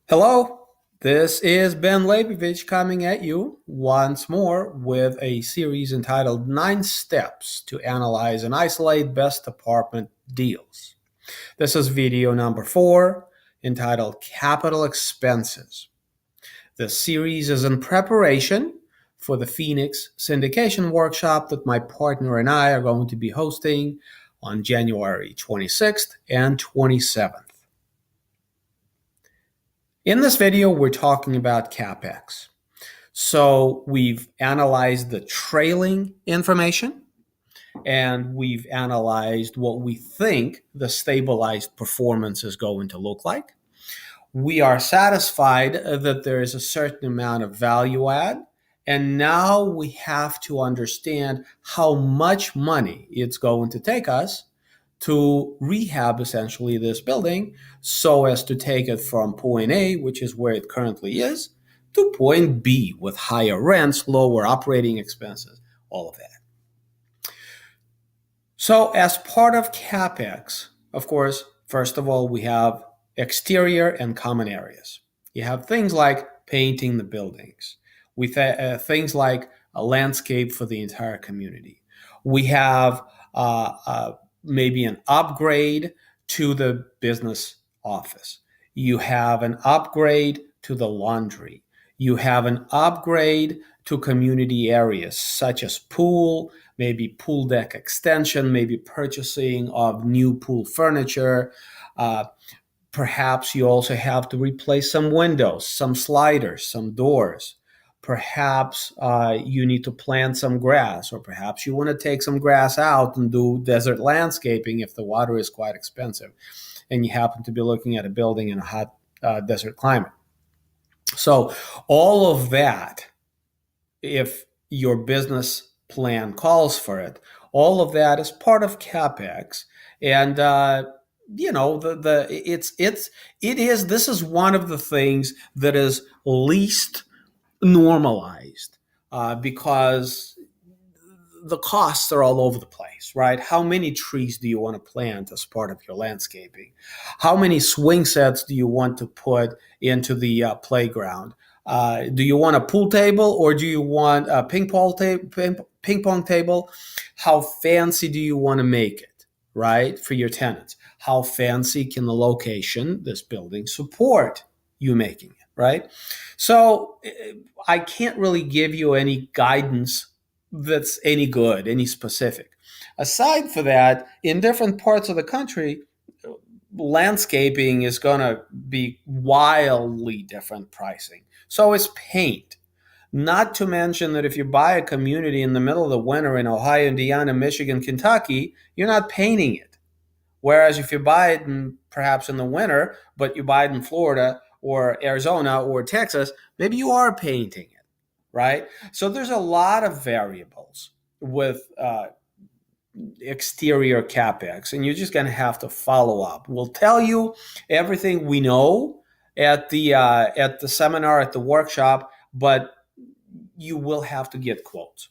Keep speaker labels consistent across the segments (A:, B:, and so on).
A: Hello, this is Ben Leibovich coming at you once more with a series entitled Nine Steps to Analyze and Isolate Best Apartment Deals. This is video number 4 entitled Capital Expenses. The series is in preparation for the Phoenix syndication workshop that my partner and I are going to be hosting on January 26th and 27th. In this video, we're talking about CapEx. So we've analyzed the trailing information and we've analyzed what we think the stabilized performance is going to look like. We are satisfied that there is a certain amount of value add, and now we have to understand how much money it's going to take us to rehab essentially this building so as to take it from point A, which is where it currently is, to point B with higher rents, lower operating expenses, all of that. So as part of CapEx, of course, first of all, we have exterior and common areas. You have things like painting the buildings. We things like a landscape for the entire community. We have maybe an upgrade to the business office. You have an upgrade to the laundry. You have an upgrade to community areas such as pool, maybe pool deck extension, maybe purchasing of new pool furniture. Perhaps you also have to replace some windows, some sliders, some doors. Perhaps you need to plant some grass, or perhaps you want to take some grass out and do desert landscaping if the water is quite expensive and you happen to be looking at a building in a hot desert climate. So all of that, if your business plan calls for it, all of that is part of CapEx. And this is one of the things that is least normalized because the costs are all over the place, right? How many trees do you want to plant as part of your landscaping? How many swing sets do you want to put into the playground? Do you want a pool table or do you want a ping pong table? How fancy do you want to make it, right, for your tenants? How fancy can the location, this building, support you making it, right? So I can't really give you any guidance that's any good, any specific. Aside for that, in different parts of the country, landscaping is going to be wildly different pricing. So is paint. Not to mention that if you buy a community in the middle of the winter in Ohio, Indiana, Michigan, Kentucky, you're not painting it. Whereas if you buy it perhaps in the winter, but you buy it in Florida or Arizona or Texas, maybe you are painting it, right? So there's a lot of variables with exterior CapEx, and you're just going to have to follow up. We'll tell you everything we know at the seminar, at the workshop, but you will have to get quotes.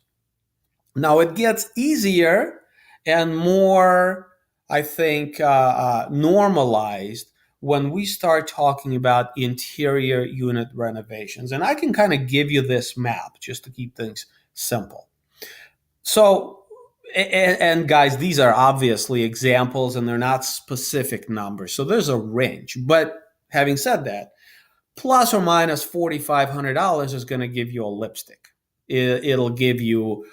A: Now it gets easier and more, I think, normalized when we start talking about interior unit renovations. And I can kind of give you this map just to keep things simple. So, and guys, these are obviously examples and they're not specific numbers. So there's a range. But having said that, plus or minus $4,500 is going to give you a lipstick. It'll give you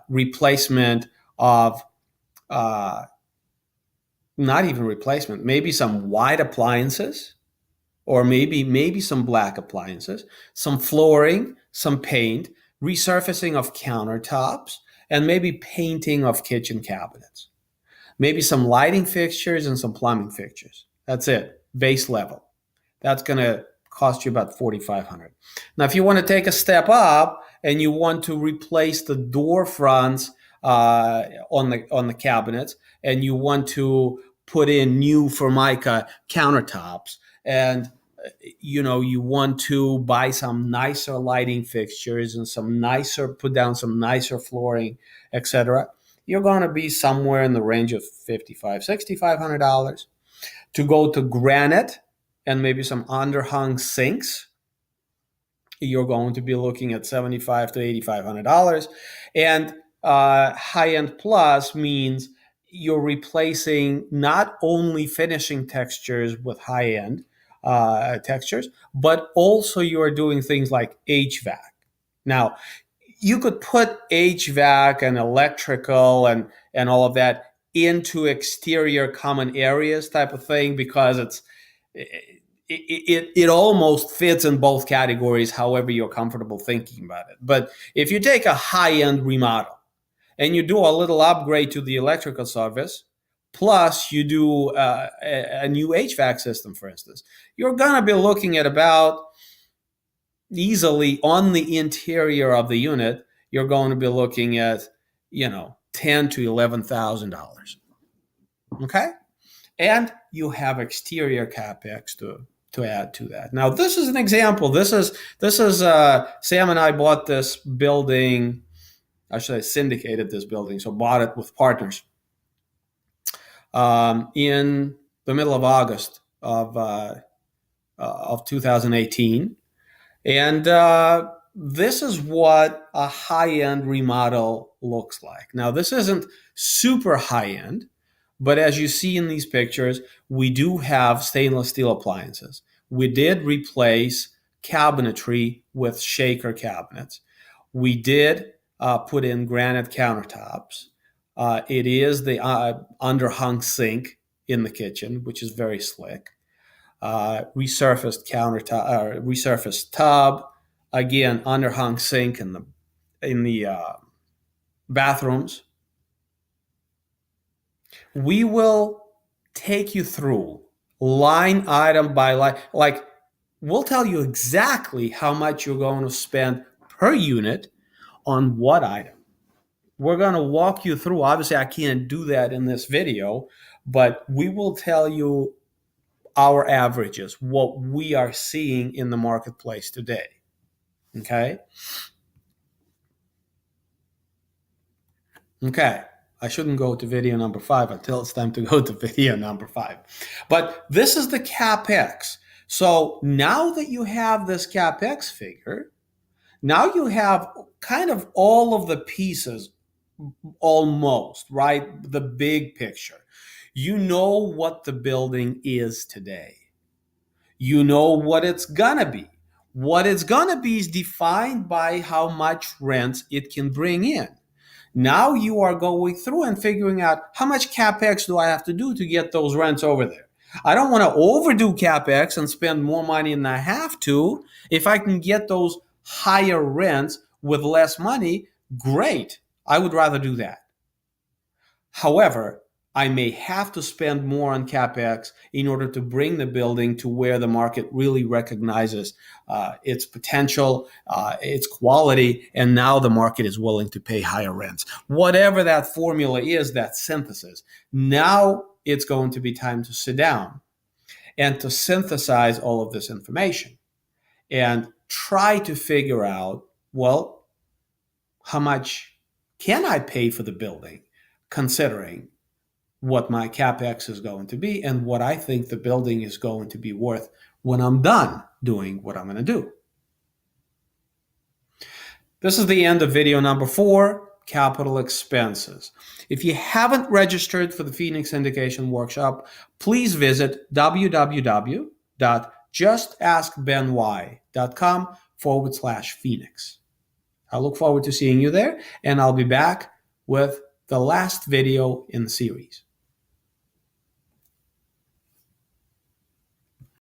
A: replacement of not even replacement, maybe some white appliances, or maybe some black appliances, some flooring, some paint, resurfacing of countertops, and maybe painting of kitchen cabinets. Maybe some lighting fixtures and some plumbing fixtures. That's it, base level. That's going to cost you about $4,500. Now, if you want to take a step up and you want to replace the door fronts on the cabinets, and you want to put in new Formica countertops, and you want to buy some nicer lighting fixtures and put down some nicer flooring, etc., you're going to be somewhere in the range of $5,500, $6,500. To go to granite and maybe some underhung sinks, you're going to be looking at $7,500 to $8,500. And high-end plus means you're replacing not only finishing textures with high-end textures, but also you're doing things like HVAC. Now, you could put HVAC and electrical and all of that into exterior common areas type of thing, because it almost fits in both categories, however you're comfortable thinking about it. But if you take a high-end remodel and you do a little upgrade to the electrical service, plus you do a new HVAC system, for instance, you're going to be looking at about, easily on the interior of the unit, you're going to be looking at, $10,000 to $11,000. Okay, and you have exterior capex to add to that. Now, this is an example. This is Sam and I bought this building. Actually, I syndicated this building, so bought it with partners in the middle of August of 2018. And this is what a high-end remodel looks like. Now, this isn't super high-end, but as you see in these pictures, we do have stainless steel appliances. We did replace cabinetry with shaker cabinets. We did put in granite countertops. It is the underhung sink in the kitchen, which is very slick. Resurfaced countertop, resurfaced tub, again underhung sink in the bathrooms. We will take you through line item by line. Like, we'll tell you exactly how much you're going to spend per unit on what item. We're going to walk you through. Obviously, I can't do that in this video, but we will tell you our averages, what we are seeing in the marketplace today. Okay? Okay. I shouldn't go to video number 5 until it's time to go to video number 5. But this is the CapEx. So now that you have this CapEx figure, now you have kind of all of the pieces, almost, right? The big picture. You know what the building is today. You know what it's gonna be. What it's gonna be is defined by how much rent it can bring in. Now you are going through and figuring out, how much CapEx do I have to do to get those rents over there? I don't want to overdo CapEx and spend more money than I have to. If I can get those higher rents with less money, great. I would rather do that. However, I may have to spend more on CapEx in order to bring the building to where the market really recognizes its potential, its quality, and now the market is willing to pay higher rents. Whatever that formula is, that synthesis, now it's going to be time to sit down and to synthesize all of this information and try to figure out, well, how much can I pay for the building, considering what my CapEx is going to be and what I think the building is going to be worth when I'm done doing what I'm going to do. This is the end of video number 4, capital expenses. If you haven't registered for the Phoenix Syndication Workshop, please visit www.justaskbenwhy.com/Phoenix. I look forward to seeing you there, and I'll be back with the last video in the series.